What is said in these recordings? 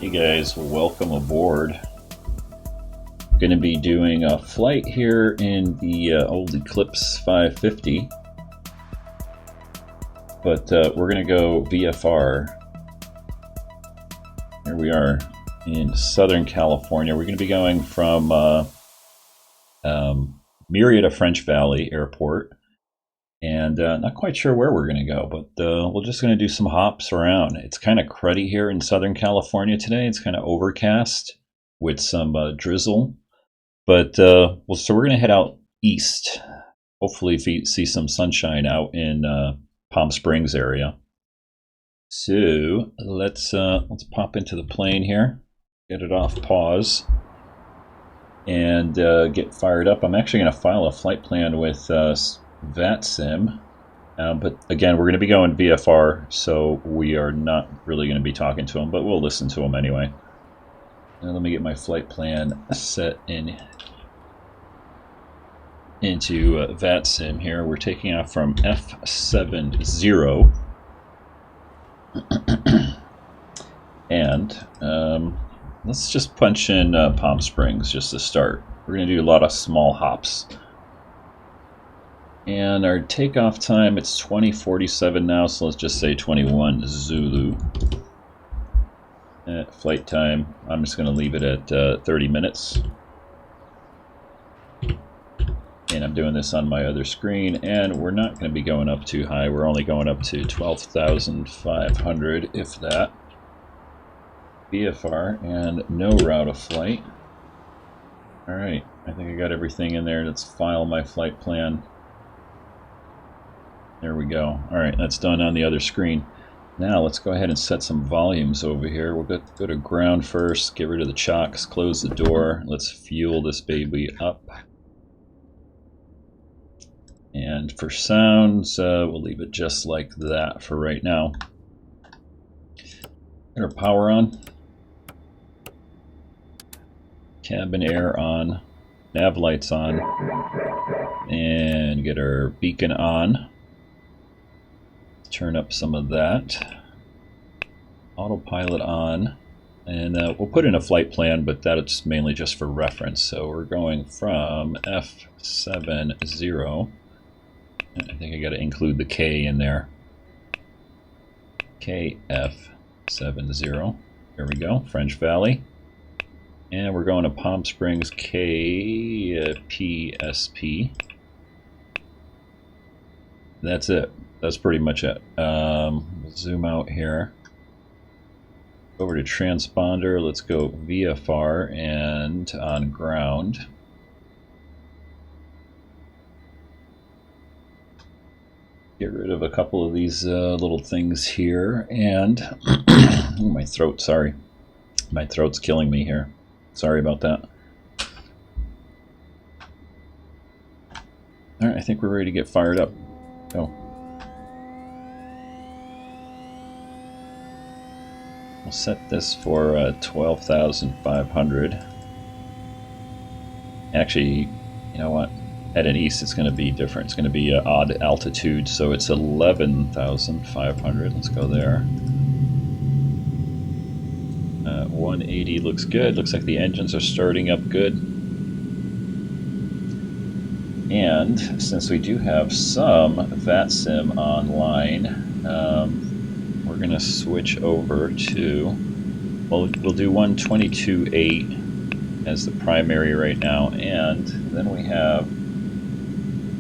Hey guys, welcome aboard. Going to be doing a flight here in the old Eclipse 550, but we're going to go VFR. Here we are in Southern California. We're going to be going from Murrieta French Valley Airport, and not quite sure where we're going to go, but we're just going to do some hops around. It's kind of cruddy here in Southern California today. It's kind of overcast with some drizzle, but so we're going to head out east. Hopefully see some sunshine out in Palm Springs area. So let's pop into the plane here, get it off pause, and get fired up. I'm actually going to file a flight plan with Vatsim, but again, we're going to be going VFR, so we are not really going to be talking to him, but we'll listen to him anyway. Now let me get my flight plan set into Vatsim here. We're taking off from F70, and let's just punch in Palm Springs just to start. We're going to do a lot of small hops. And our takeoff time, it's 20:47 now, so let's just say 21 Zulu. Flight time, I'm just going to leave it at 30 minutes. And I'm doing this on my other screen, and we're not going to be going up too high. We're only going up to 12,500, if that. VFR, and no route of flight. Alright, I think I got everything in there. Let's file my flight plan. There we go. Alright, that's done on the other screen. Now let's go ahead and set some volumes over here. We'll go to ground first, get rid of the chocks, close the door. Let's fuel this baby up. And for sounds, we'll leave it just like that for right now. Get our power on. Cabin air on. Nav lights on. And get our beacon on. Turn up some of that. Autopilot on. And we'll put in a flight plan, but that's mainly just for reference. So we're going from F70. I think I got to include the K in there. KF70. There we go. French Valley. And we're going to Palm Springs KPSP. That's it. That's pretty much it. We'll zoom out here. Over to transponder. Let's go VFR and on ground. Get rid of a couple of these little things here. And oh, my throat, sorry. My throat's killing me here. Sorry about that. Alright, I think we're ready to get fired up. Go. We'll set this for 12,500. Actually, you know what? Heading east, it's going to be different. It's going to be odd altitude, so it's 11,500. Let's go there. 180 looks good. Looks like the engines are starting up good. And since we do have some Vatsim online, we're going to switch over to, well, we'll do 122.8 as the primary right now, and then we have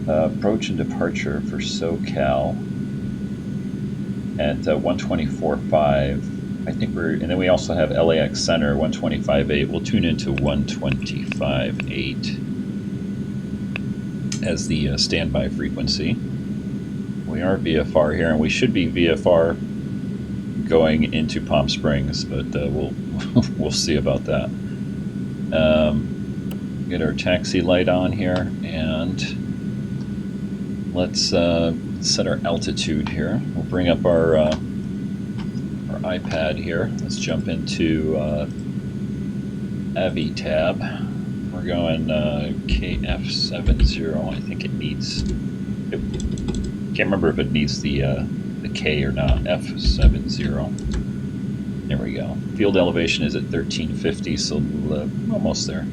approach and departure for SoCal at 124.5. I think and then we also have LAX Center 125.8. We'll tune into 125.8 as the standby frequency. We are VFR here, and we should be VFR going into Palm Springs, but we'll see about that. Get our taxi light on here, and let's set our altitude here. We'll bring up our iPad here. Let's jump into AviTab. We're going KF70. I think it needs. Can't remember if it needs the K or not. F70. There we go. Field elevation is at 1350, so almost there.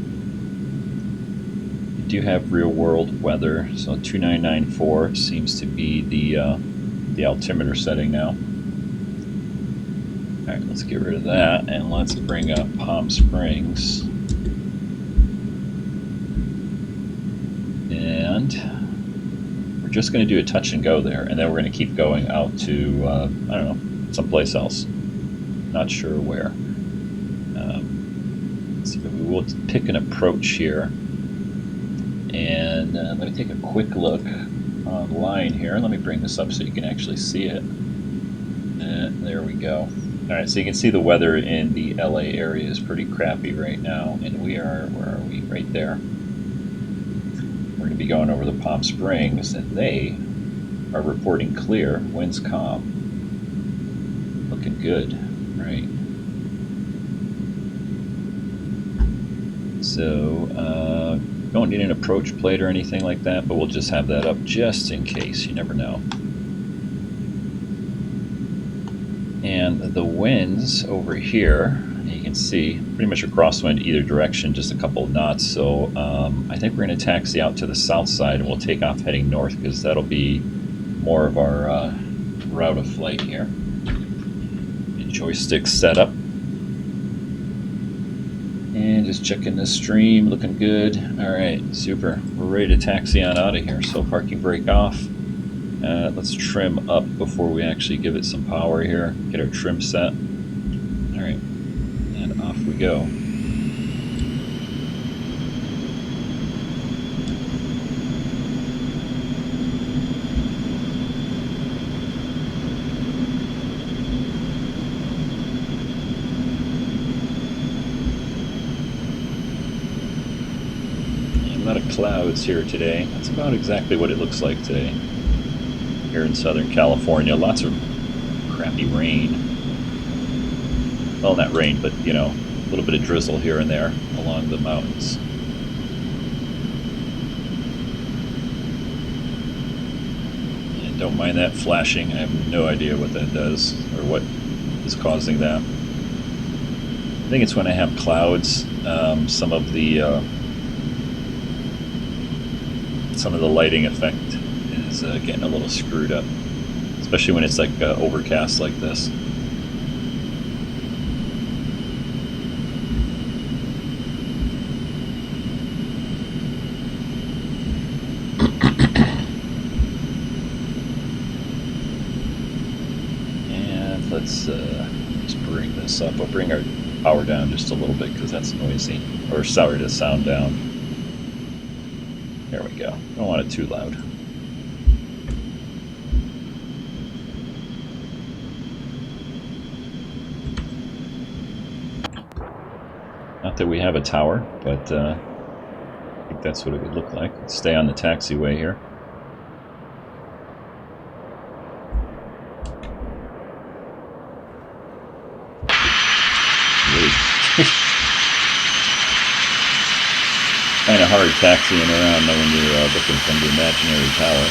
We do have real world weather, so 2994 seems to be the altimeter setting now. Alright, let's get rid of that, and let's bring up Palm Springs. And we're just going to do a touch and go there, and then we're going to keep going out to, I don't know, someplace else. Not sure where. Let's see, but we will pick an approach here. And let me take a quick look online here. Let me bring this up so you can actually see it. And there we go. Alright, so you can see the weather in the LA area is pretty crappy right now. And we are, where are we? Right there. We're going to be going over the Palm Springs, and they are reporting clear, winds calm. Looking good, right? So, don't need an approach plate or anything like that, but we'll just have that up just in case. You never know. And the winds over here, you can see pretty much a crosswind either direction, just a couple of knots. So I think we're going to taxi out to the south side, and we'll take off heading north, because that'll be more of our route of flight here. And joystick setup. And just checking the stream, looking good. Alright, super. We're ready to taxi on out of here. So parking brake off. Let's trim up before we actually give it some power here. Get our trim set. Alright, and off we go. A lot of clouds here today. That's about exactly what it looks like today here in Southern California. Lots of crappy rain. Well, not rain, but you know, a little bit of drizzle here and there along the mountains. And don't mind that flashing. I have no idea what that does or what is causing that. I think it's when I have clouds. Some of the lighting effect is getting a little screwed up, especially when it's like overcast like this. And let's just bring this up. We'll bring our power down just a little bit because that's noisy, or sorry, to sound down. There we go. Don't want it too loud. Not that we have a tower, but I think that's what it would look like. Let's stay on the taxiway here. Kind of hard taxiing around when you're looking from the imaginary tower.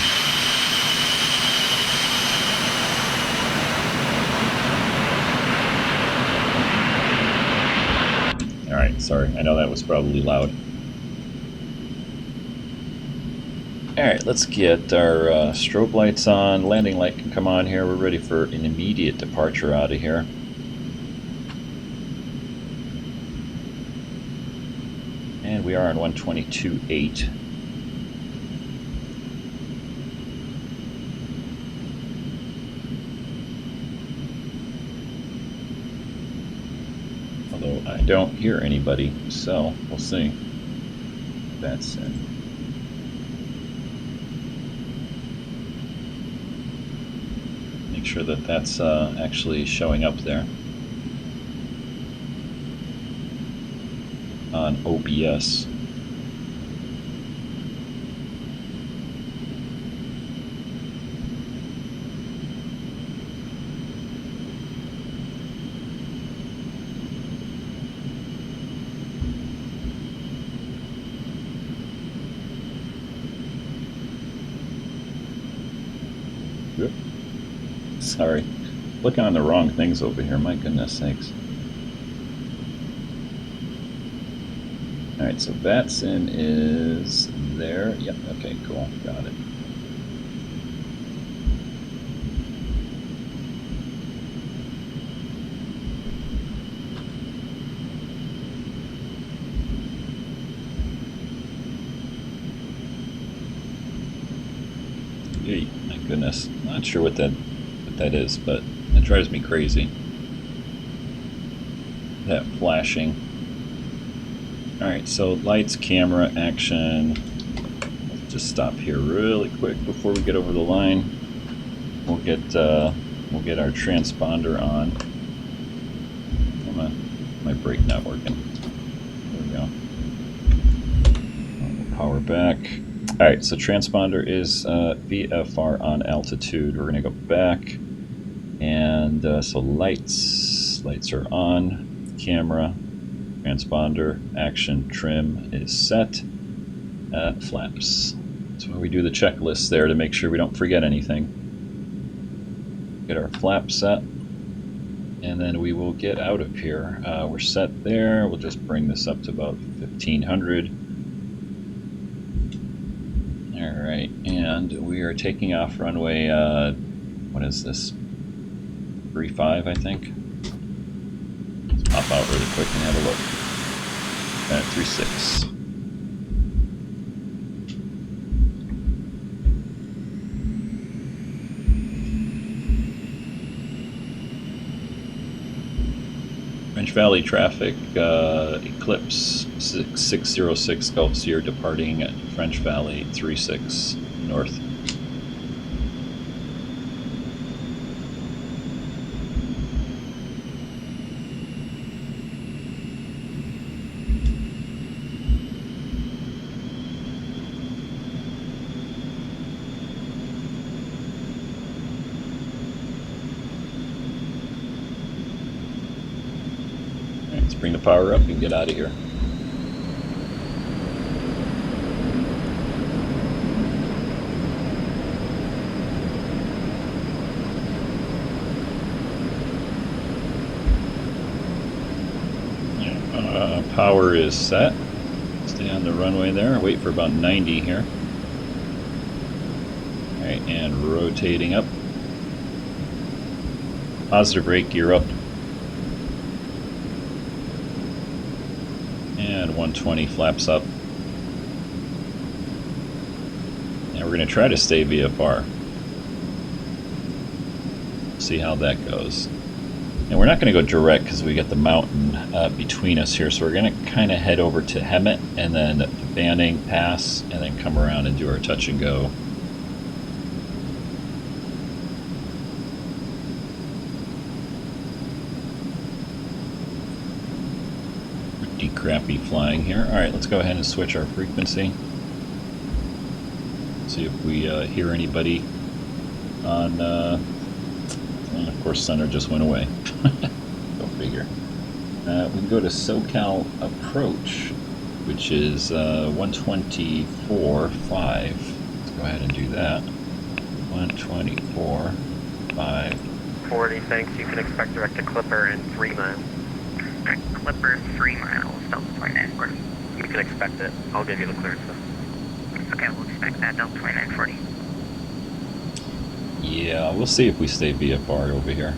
Alright, sorry. I know that was probably loud. Alright, let's get our strobe lights on. Landing light can come on here. We're ready for an immediate departure out of here. And we are on 122.8. Although I don't hear anybody, so we'll see. Vatsim. Make sure that that's actually showing up there on OBS. Sorry, looking on the wrong things over here, my goodness sakes. Alright, so Vatsim is there. Yep, okay, cool. Got it. Hey, my goodness. Not sure what that is, but it drives me crazy. That flashing. Alright, so lights, camera, action. Let's just stop here really quick before we get over the line. We'll get our transponder on. Come on, my brake not working. There we go. We'll power back. Alright, so transponder is VFR on altitude. We're going to go back. And so lights are on. Camera, transponder, action, trim is set. Flaps. That's why we do the checklist there to make sure we don't forget anything. Get our flap set. And then we will get out of here. We're set there. We'll just bring this up to about 1500. Alright, and we are taking off runway, what is this? 35, I think. Let's pop out really quick and have a look. 36. French Valley traffic, Eclipse 606 Gulf Sear departing at French Valley 36 north. Let's bring the power up and get out of here. Power is set. Stay on the runway there. Wait for about 90 here. Alright, and rotating up. Positive brake gear up. And 120 flaps up. And we're going to try to stay VFR. See how that goes. And we're not going to go direct because we got the mountain between us here. So we're going to kind of head over to Hemet and then Banning Pass and then come around and do our touch and go. Pretty crappy flying here. Alright, let's go ahead and switch our frequency. See if we hear anybody on... and of course, center just went away. Go figure. We can go to SoCal Approach, which is 124.5. Let's go ahead and do that. 124.5. 40, thanks. You can expect direct to Clipper in 3 miles. Clipper 3 miles, Delta Flight 940. You can expect it. I'll give you the clearance though. Okay, we'll expect that, Delta Flight 940. Yeah, we'll see if we stay VFR over here.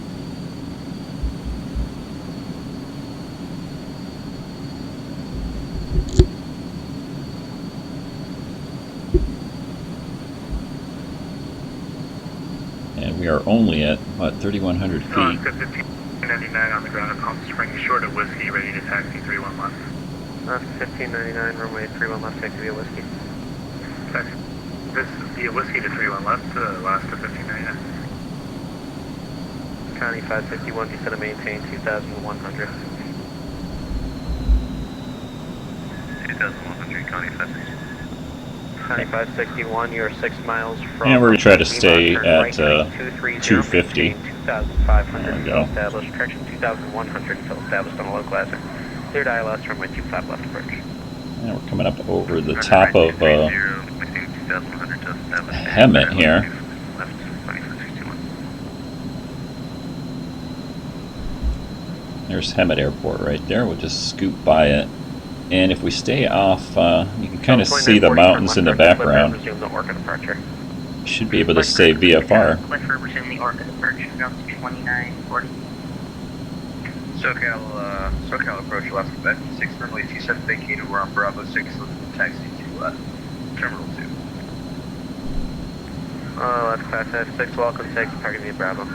And we are only at, what, 3,100 feet. 1599 on the ground at Palm Springs, short of Whiskey, ready to taxi 31 left. 1599, runway 31 left, taxi via Whiskey. Taxi. This is via Whiskey to 31 left, last to 1599. County 561, descend and maintain 2,100. 2,100, County 561. County 561, you're 6 miles from... And we're going to try to stay at right, 250. 2,500 There we go. established, correction 2,100 until established on a low classer. Cleared ILS, runway 25 left approach. And we're coming up over the top of Hemet here. There's Hemet Airport right there. We'll just scoot by it And if we stay off, you can kind of see the 2940, turn mountains left in the direction, background. Resume the Orca departure. Should be able to stay VFR. Clifford, resume the Orca departure, ground 2940. SoCal approach Alaska Quebec 6 runway 27 vacated. We're on Bravo 6, taxi to Terminal 2. Alaska Quebec 6, welcome, taxi parking via Bravo.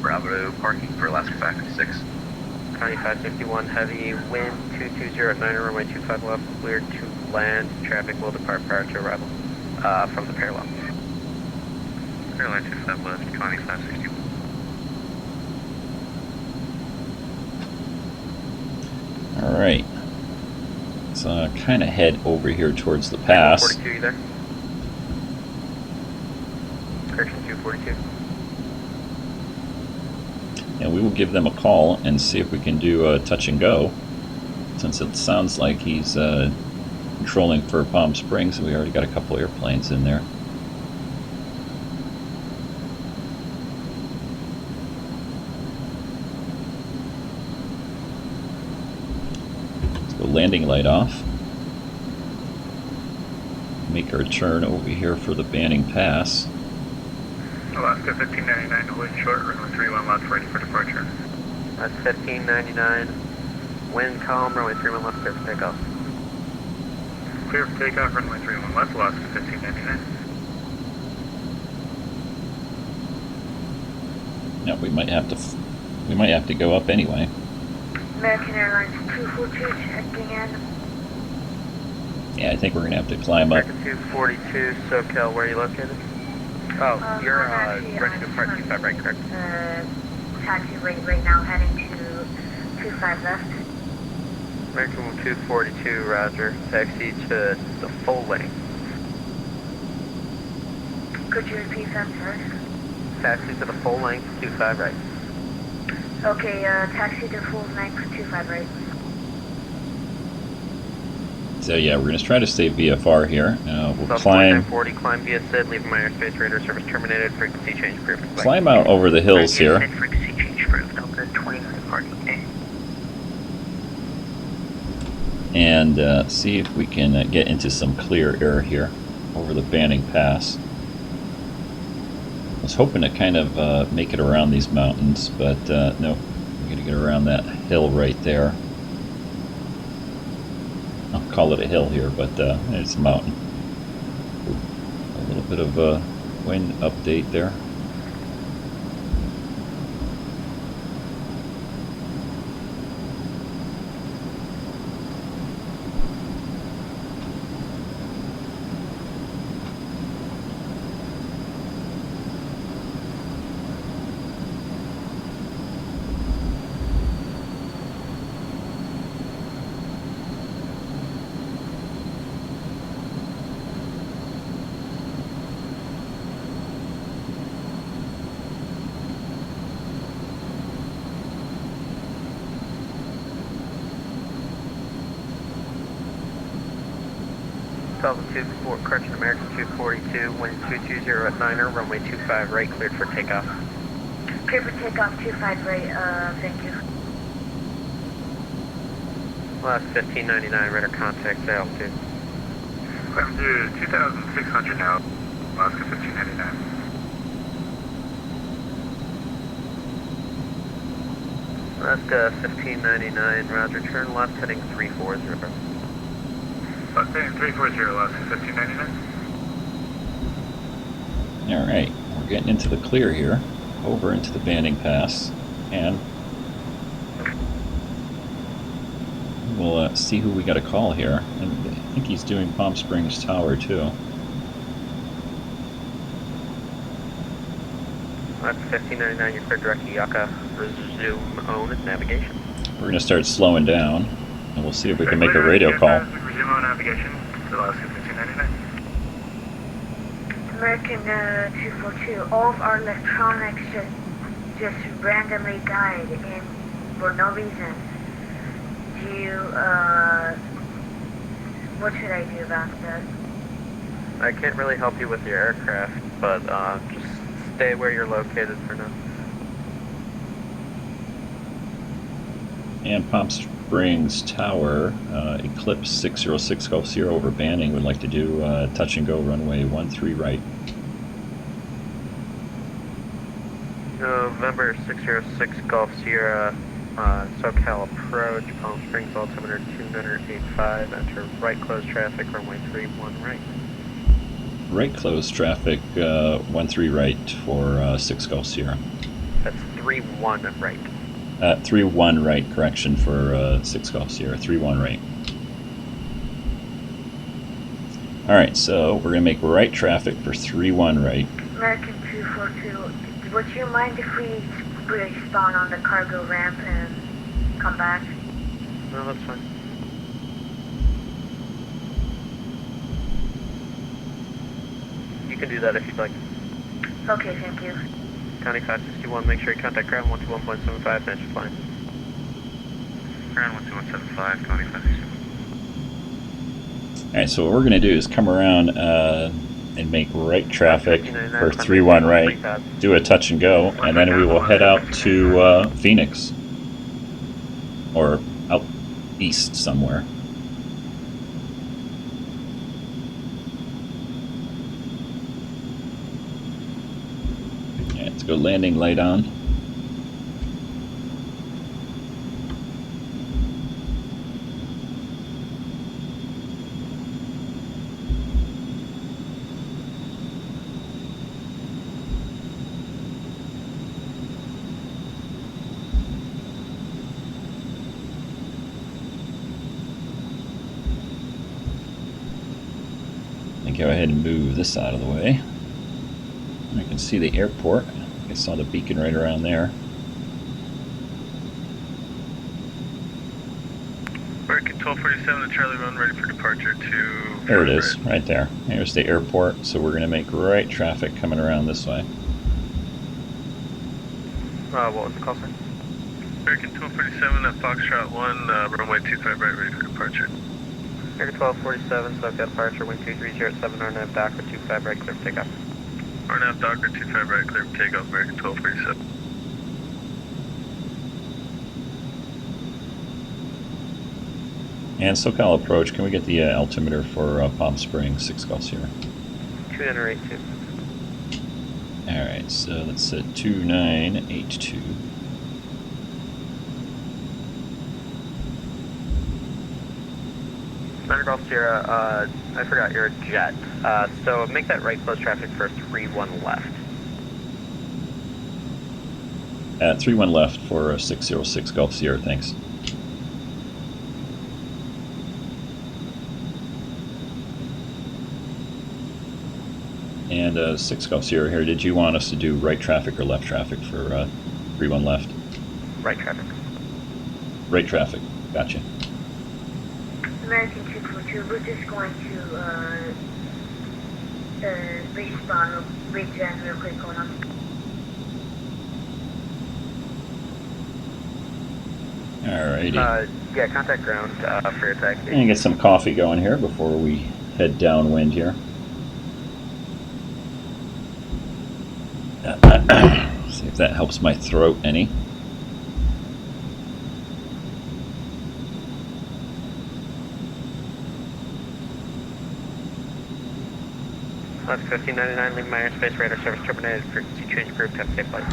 Bravo parking for Alaska Quebec 6. County 551, heavy wind 220 at 9, runway 25 left, cleared to land. Traffic will depart prior to arrival from the parallel. Airline 25 left, County 561. Alright. Let's kind of head over here towards the pass. 42, you there? Correction 242. And we will give them a call and see if we can do a touch and go. Since it sounds like he's controlling for Palm Springs, we already got a couple airplanes in there. Let's go landing light off. Make our turn over here for the Banning Pass. Alaska 1599, hold short, runway 31 left, ready for departure. That's 1599. Wind calm, runway 31 left, clear for takeoff. Clear for takeoff, runway 31 left, Alaska 1599. Now we might have to go up anyway. American Airlines 242 checking in. Yeah, I think we're gonna have to climb up. American 242, SoCal, where are you located? Oh, you're ready to depart 25 right, correct? Taxi right now heading to 25 left. American 242, roger. Taxi to the full length. Could you repeat that, sir? Taxi to the full length, 25 right. Okay, taxi to full length, 25 right. So yeah, we're gonna try to stay VFR here. We'll South climb 4940, climb via SID, leaving my airspace, radar service terminated, frequency change approved. climb out over the hills here. Frequency change approved, Delta 2940, okay. And see if we can get into some clear air here over the Banning Pass. I was hoping to kind of make it around these mountains, but no, we're going to get around that hill right there. I'll call it a hill here, but it's a mountain. A little bit of a wind update there. Delta 24, correction, American 242, wind 220 at 9er, runway 25 right, cleared for takeoff. Clear for takeoff, 25 right, thank you. Last 1599, radar contact altitude. Climb to 2,600 now, Alaska 1599. Alaska 1599, roger, turn left, heading 340. Alaska 340, Alaska 1599. Alright, we're getting into the clear here, over into the Banning Pass, and we'll see who we got to call here. And I think he's doing Palm Springs Tower too. That's 1599, you're clear direct to Yucca. Resume own navigation. We're going to start slowing down, and we'll see if we can make a radio call. Resume on navigation to Alaska 1599. American 242, all of our electronics just randomly died and for no reason. Do you, what should I do about that? I can't really help you with your aircraft, but just stay where you're located for now. And Palm Springs Tower, Eclipse 606 Golf Sierra over Banning would like to do touch and go runway 13 right. November 606 Golf Sierra, SoCal approach, Palm Springs, altimeter 285, enter right close traffic, runway 31 right. Right close traffic, 13 right for 6 Golf Sierra. That's 31 right. 31 right, correction for 6 Golf Sierra, 31 right. Alright, so we're going to make right traffic for 31 right. American 242, would you mind if we respawn on the cargo ramp and come back? No, that's fine. You can do that if you'd like. Okay, thank you. County 561, make sure you contact ground 121.75, finish your flying. Ground 12175, County 561. Alright, so what we're going to do is come around and make right traffic for 31 right, do a touch and go, and then we will head out to Phoenix. Or out east somewhere. Yeah, let's go landing light on. Go ahead and move this out of the way. I can see the airport. I saw the beacon right around there. American 1247 to Charlie Run, ready for departure to... There it is, right there. Here's the airport, so we're going to make right traffic coming around this way. What was the call sign? American 1247 at Foxtrot 1, runway 25 right, ready for departure. American 1247, SoCal departure, wind 230 at 7 RNAV, Docker 25 right, clear for takeoff. RNAV, Docker 25 right, clear for takeoff, American 1247. And SoCal approach, can we get the altimeter for Palm Springs, 6 Golf Sierra? 2982. Alright, so that's 2982. Thunder Golf Sierra, I forgot you're a jet. So make that right close traffic for 31 left. 31 left for 606 Golf Sierra, thanks. And 6 Golf Sierra here, did you want us to do right traffic or left traffic for 31 left? Right traffic. Right traffic, gotcha. American 242, we're just going to respawn or regen real quick going on. Alrighty. Yeah, contact ground for your taxi. And get some coffee going here before we head downwind here. See if that helps my throat any. That's 1599, leaving my airspace, radar service terminated, frequency change approved, have a safe flight.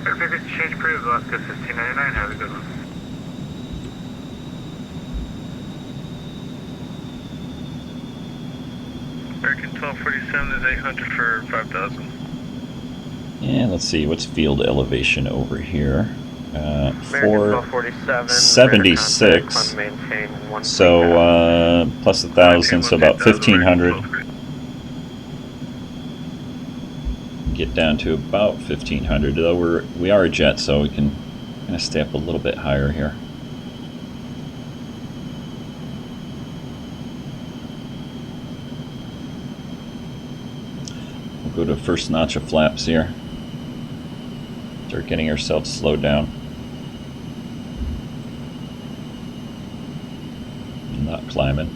Frequency change approved, Alaska 1599, have a good one. American 1247 is 800 for 5,000. And let's see, what's field elevation over here? American 1247, 76. maintain 1. So plus 1,000, so about 1,500. Get down to about 1,500. Though we are a jet, so we can kind of stay up a little bit higher here. We'll go to first notch of flaps here. Start getting ourselves slowed down. Not climbing.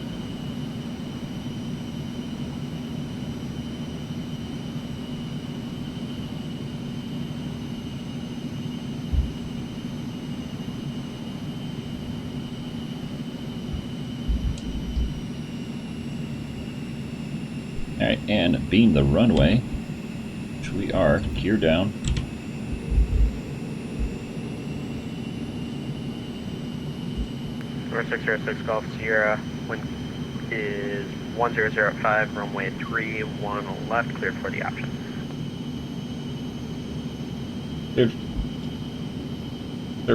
Alright, and beam the runway, which we are, gear down. Number 606 Golf Sierra, wind is 1005, runway 31 left, cleared for the option. Clear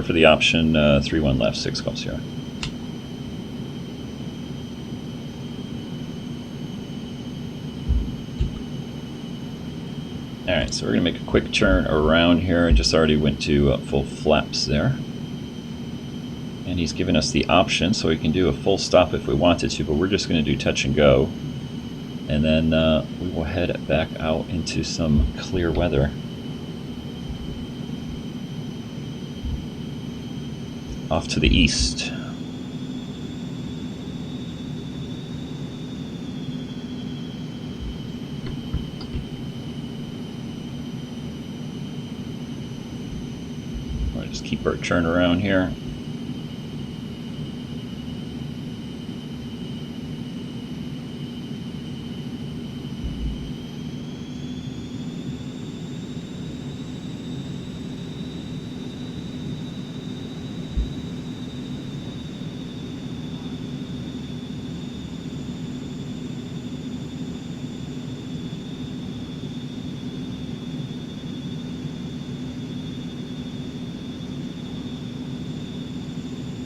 for the option, 31 left, 6 Golf Sierra. Alright, so we're going to make a quick turn around here. I just already went to full flaps there. And he's given us the option, so we can do a full stop if we wanted to, but we're just going to do touch and go. And then we will head back out into some clear weather. Off to the east. We'll just keep our turn around here.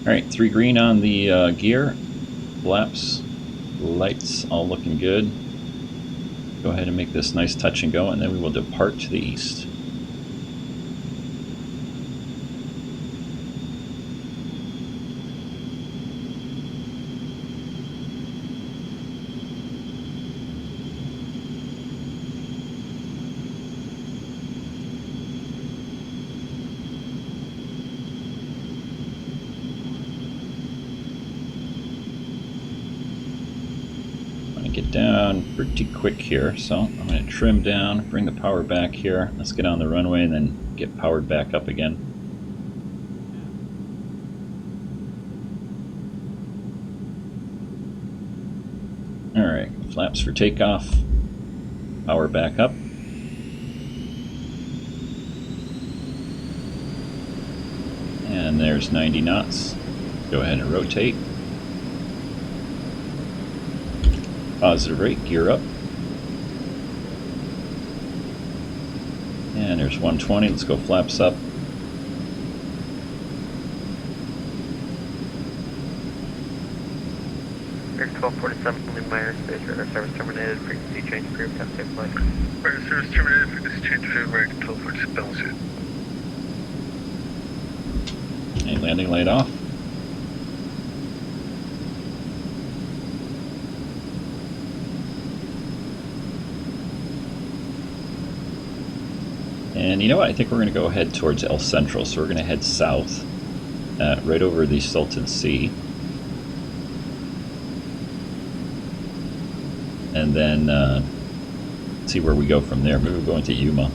Alright, 3 green on the gear, flaps, lights, all looking good. Go ahead and make this nice touch and go, and then we will depart to the east. Get down pretty quick here, so I'm going to trim down, bring the power back here. Let's get on the runway and then get powered back up again. Alright, flaps for takeoff, power back up. And there's 90 knots. Go ahead and rotate. Positive rate, gear up. And there's 120, let's go flaps up. Here's 1247, Lima Minor, space radar service terminated, frequency change approved, have safe flight. Radar service terminated, frequency change approved, American 1247, balance it. And landing light off. And you know what, I think we're going to go head towards El Central, so we're going to head south, right over the Salton Sea. And then see where we go from there. Maybe we'll go into Yuma.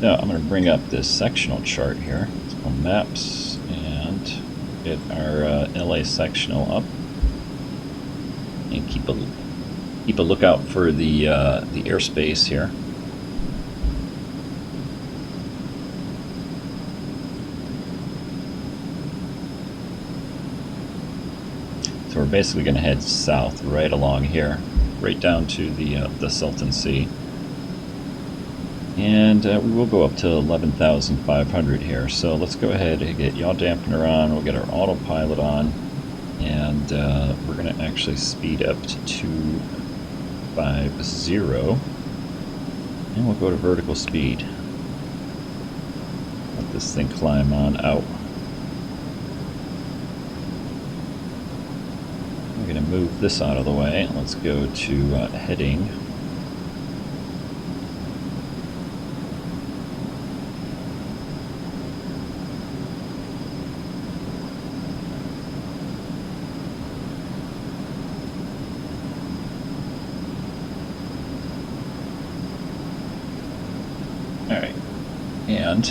Now I'm going to bring up this sectional chart here. Let's go maps and get our LA sectional up, and keep a lookout for the airspace here. So we're basically going to head south right along here, right down to the Salton Sea. And we will go up to 11,500 here. So let's go ahead and get yaw dampener on. We'll get our autopilot on. And we're going to actually speed up to 250. And we'll go to vertical speed. Let this thing climb on out. We're going to move this out of the way. Let's go to heading. And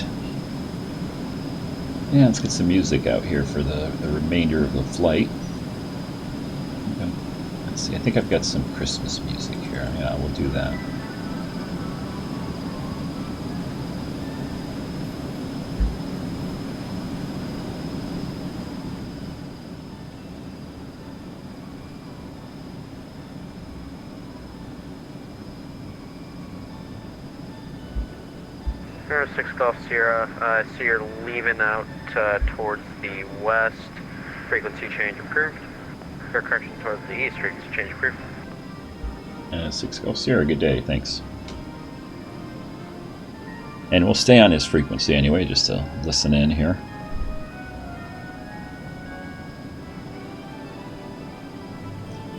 yeah, let's get some music out here for the remainder of the flight. Let's see, I think I've got some Christmas music here. Yeah, we'll do that. Aero 6 Golf Sierra, so you're leaving out towards the west, frequency change approved. Or correction, towards the east, frequency change approved. 6 Golf Sierra, good day, thanks. And we'll stay on this frequency anyway, just to listen in here.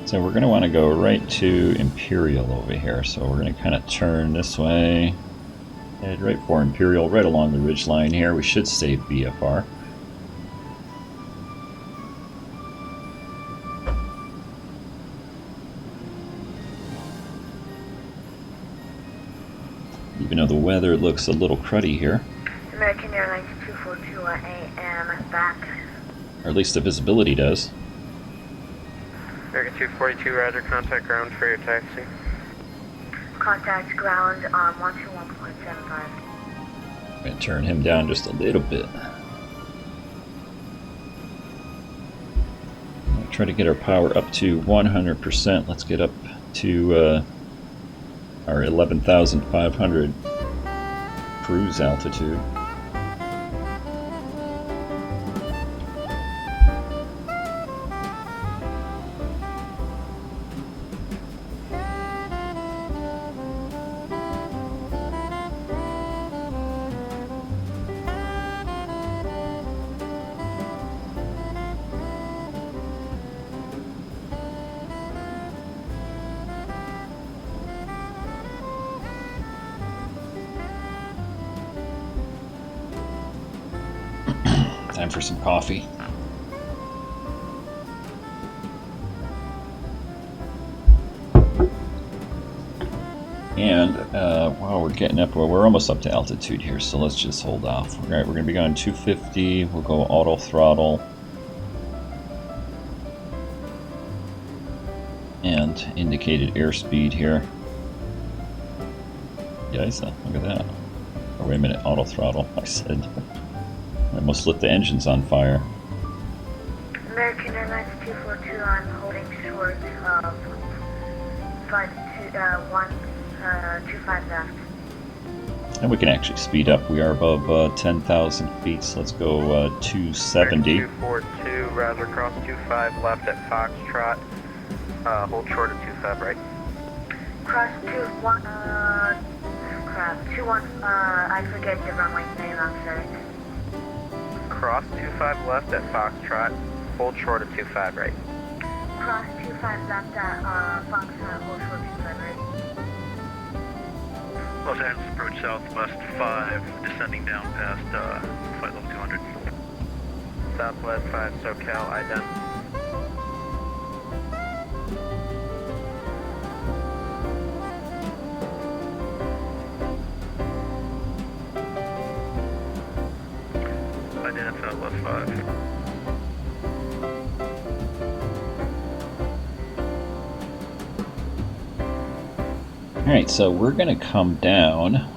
So we're going to want to go right to Imperial over here, so we're going to kind of turn this way. Head right for Imperial, right along the ridge line here. We should stay VFR. Even though the weather looks a little cruddy here. American Airlines 242 AM back. Or at least the visibility does. American 242, roger, contact ground for your taxi. Contact ground on 121.75. I'm going to turn him down just a little bit. We'll try to get our power up to 100%. Let's get up to our 11,500 cruise altitude. Time for some coffee. And while we're getting up, well, we're almost up to altitude here, so let's just hold off. All right, we're going to be going 250. We'll go auto throttle. And indicated airspeed here. Yes, look at that. Oh, wait a minute, auto throttle. I said. I almost lit the engines on fire. American Airlines 242, I'm holding short of 125 left. And we can actually speed up. We are above 10,000 feet, so let's go 270. 242, roger, cross 25 left at Foxtrot. Hold short of 25 right. Cross 21, crap, 21, I forget the runway name, I'm sorry. Cross 25 left at Foxtrot, hold short of 25 right. Cross 25 left at Foxtrot, hold short of 25 right. Los Angeles approach southwest 5, descending down past flight level 200. Southwest 5 SoCal, ident. Ident southwest 5. Alright, so we're going to come down,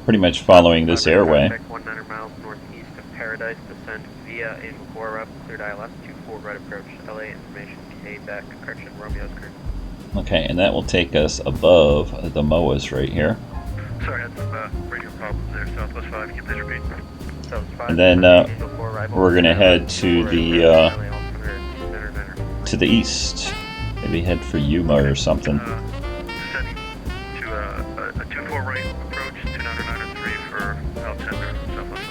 pretty much following this airway. 100 miles northeast of Paradise, descend via Aurora, cleared ILS, 24 right approach, LA information, K back, correction, Romeo's crew. Okay, and that will take us above the MOAs right here. Sorry, I had some radio problems there. Southwest 5, can you please repeat? And then we're going to head to the east. Maybe head for Yuma or something. Descending to a 24 right approach, 293 for Altender, Southwest 5.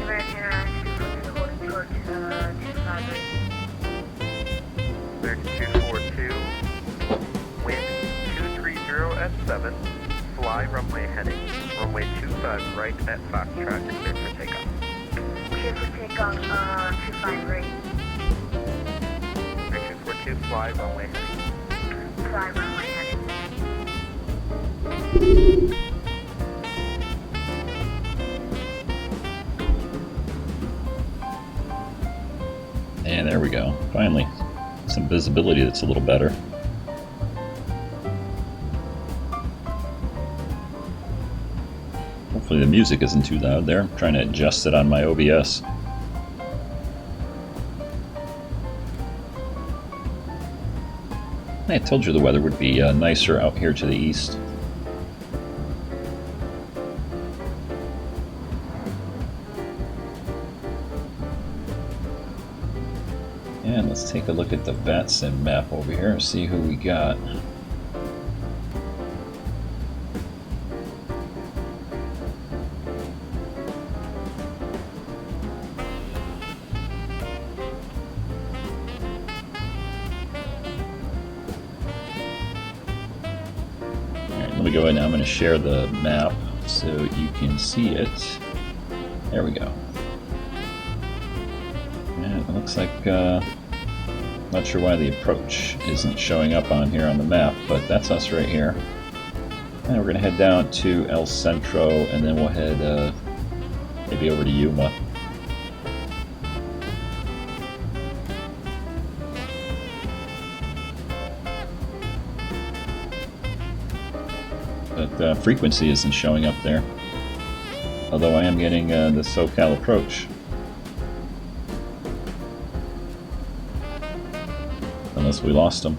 American Airlines 242, holding short 25 right. American 242, wind 230 F7, fly runway heading, runway 25 right at Foxtrot, cleared for takeoff. Clear for takeoff, 25 right. American 242, fly runway heading. Fly runway heading. And there we go. Finally, some visibility that's a little better. Hopefully the music isn't too loud there. I'm trying to adjust it on my OBS. I told you the weather would be nicer out here to the east. And let's take a look at the Vatsim map over here and see who we got. Let me go ahead now. I'm going to share the map so you can see it. There we go. And it looks like, not sure why the approach isn't showing up on here on the map, but that's us right here. And we're going to head down to El Centro, and then we'll head maybe over to Yuma. But frequency isn't showing up there. Although I am getting the SoCal approach. Unless we lost them.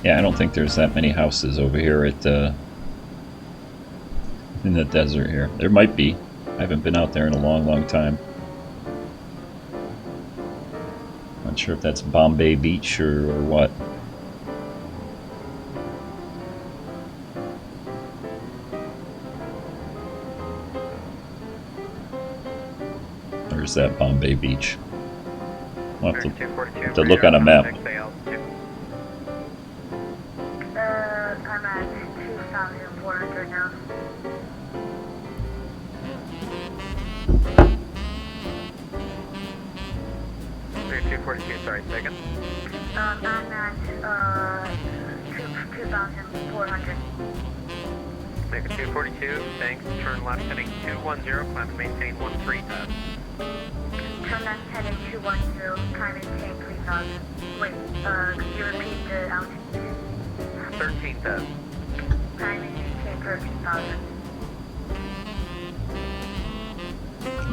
Yeah, I don't think there's that many houses over here at in the desert here. There might be. I haven't been out there in a long time. Not sure if that's Bombay Beach or what. There's that Bombay Beach. I'll have to look on a map. I'm at 2,400 now. Clear 242, sorry, second. I'm at 2,400. Make a 242, thanks. Turn left heading 210, climb and maintain 13 knots. Turn left heading 210, climb and maintain 3,000. Wait, could you repeat the altitude? 13,000. Climb and maintain 13,000.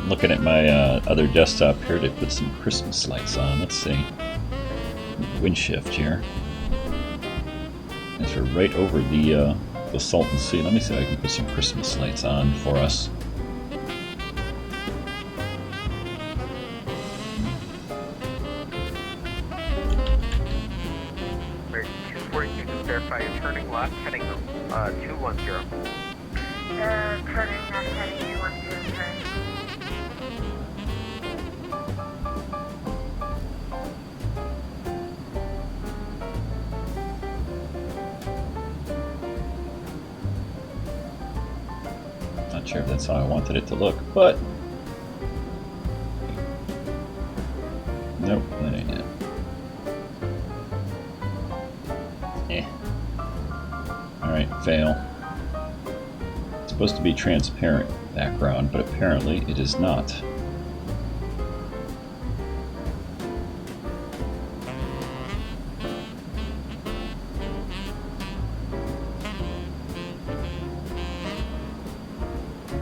Looking at my other desktop here to put some Christmas lights on. Let's see. Wind shift here. As we're right over the Salton Sea. Let me see if I can put some Christmas lights on for us. Clear 242, just verify you're turning left heading 210. Turning left heading 210, sorry. Not sure if that's how I wanted it to look, but nope, that ain't it. Alright, fail. It's supposed to be transparent background, but apparently it is not.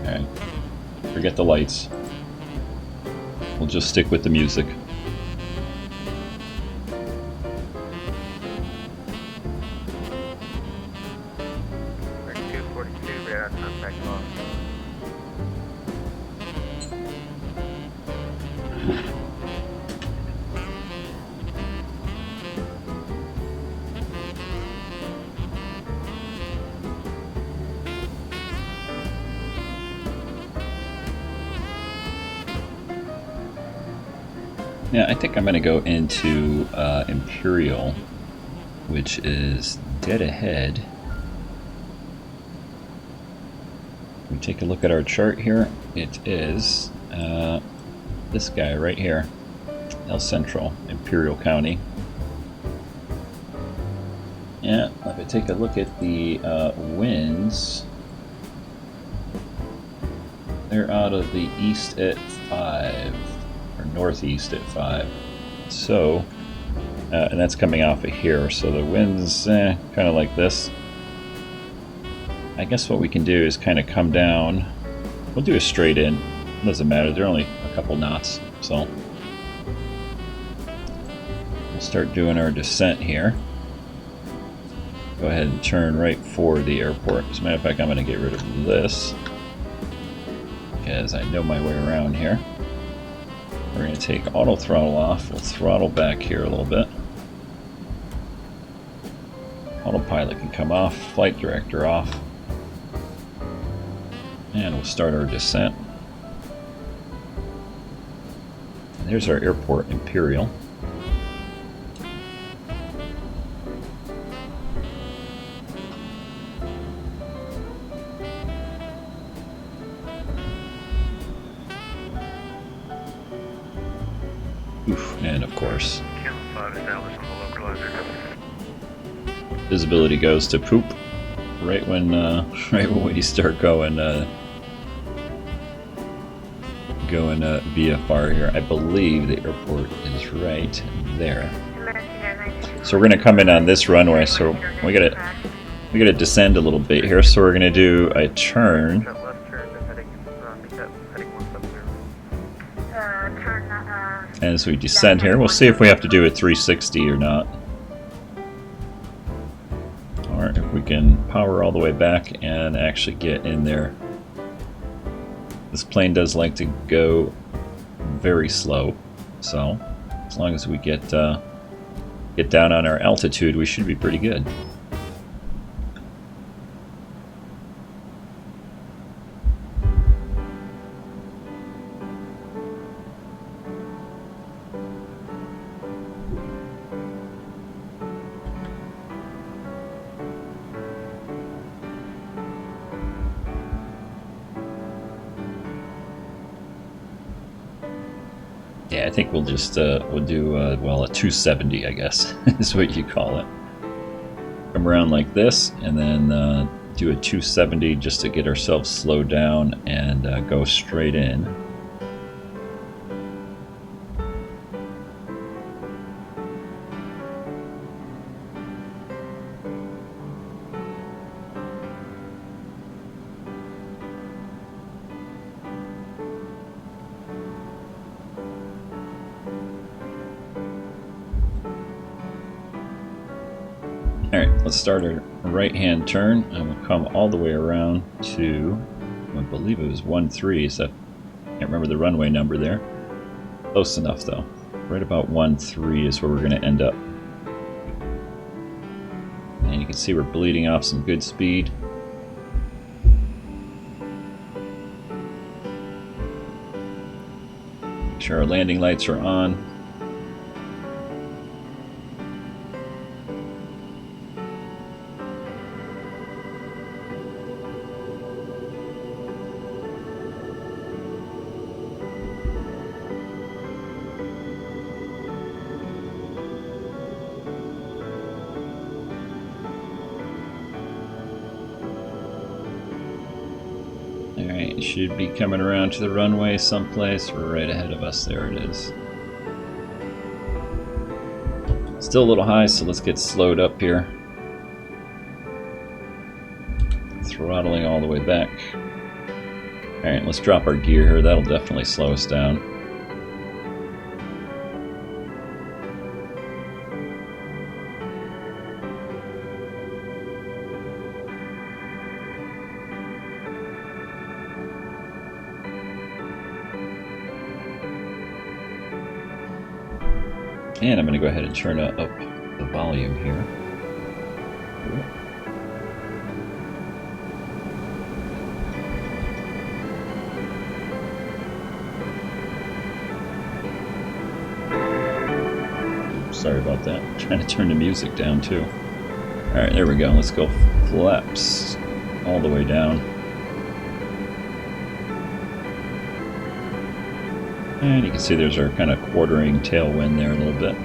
Alright, forget the lights. We'll just stick with the music. Clear 242, radar contact lost. Yeah, I think I'm going to go into Imperial, which is dead ahead. We take a look at our chart here. It is this guy right here. El Centro, Imperial County. Yeah, if I take a look at the winds, they're out of the east at 5, or northeast at 5. So, and that's coming off of here, so the wind's kind of like this. I guess what we can do is kind of come down. We'll do a straight in. It doesn't matter, they're only a couple knots, so we'll start doing our descent here. Go ahead and turn right for the airport. As a matter of fact, I'm going to get rid of this because I know my way around here. We're going to take auto throttle off. We'll throttle back here a little bit. Autopilot can come off. Flight director off. And we'll start our descent. And there's our airport, Imperial. Oof, and of course, visibility goes to poop right when we start going VFR here. I believe the airport is right there. So we're gonna come in on this runway. So we gotta descend a little bit here. So we're gonna do a turn. And as we descend here, we'll see if we have to do a 360 or not. Or if we can power all the way back and actually get in there. This plane does like to go very slow, so as long as we get down on our altitude, we should be pretty good. Yeah, I think we'll just we'll do well, a 270, I guess is what you call it. Come around like this, and then do a 270 just to get ourselves slowed down and go straight in. Alright, let's start our right-hand turn, and we'll come all the way around to, I believe it was 13, so I can't remember the runway number there. Close enough though. Right about 13 is where we're going to end up. And you can see we're bleeding off some good speed. Make sure our landing lights are on. Alright, it should be coming around to the runway someplace right ahead of us. There it is. Still a little high, so let's get slowed up here. Throttling all the way back. Alright, let's drop our gear here. That'll definitely slow us down. And I'm going to go ahead and turn up the volume here. Oops, sorry about that. I'm trying to turn the music down too. Alright, there we go. Let's go flaps all the way down. And you can see there's our kind of bordering tailwind there a little bit.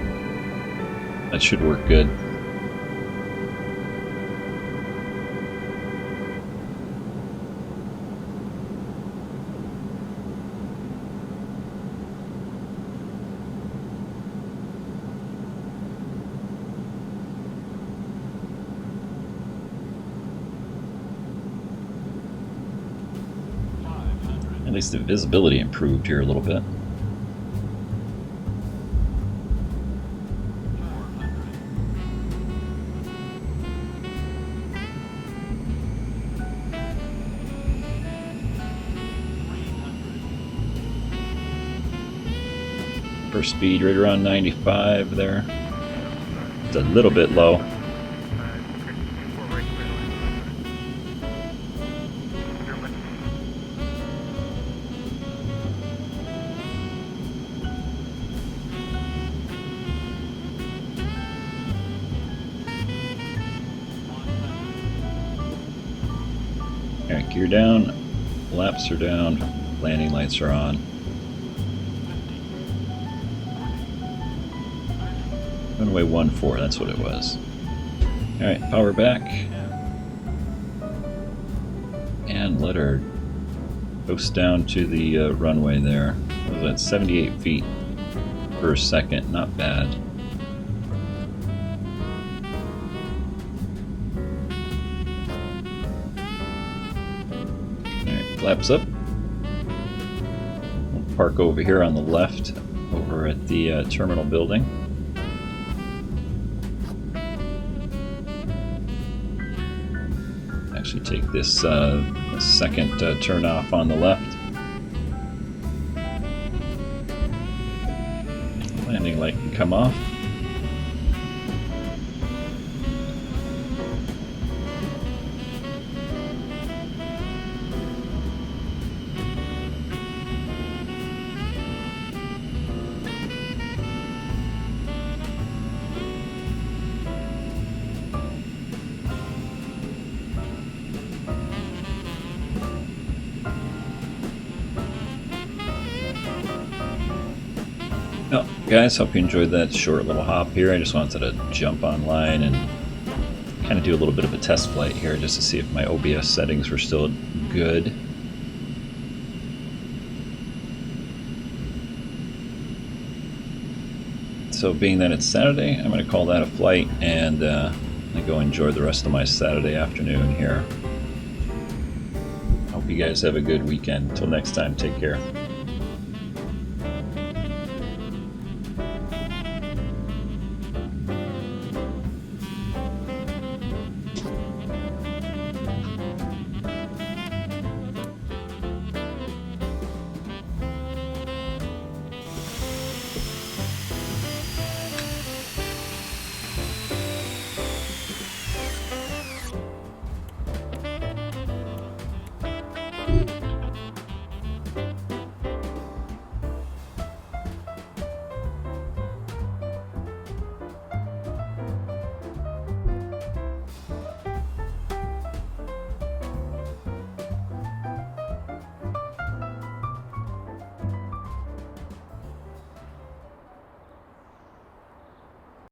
That should work good. At least the visibility improved here a little bit. First speed right around 95 there. It's a little bit low. Alright, gear down, flaps are down, landing lights are on. Runway 14, that's what it was. Alright, power back. And let her coast down to the runway there. What was that, 78 feet per second, not bad. Flaps up. We'll park over here on the left, over at the terminal building. Actually take this second turn off on the left. Landing light can come off. Well, guys, hope you enjoyed that short little hop here. I just wanted to jump online and kind of do a little bit of a test flight here just to see if my OBS settings were still good. So being that it's Saturday, I'm going to call that a flight and go enjoy the rest of my Saturday afternoon here. Hope you guys have a good weekend. Until next time, take care.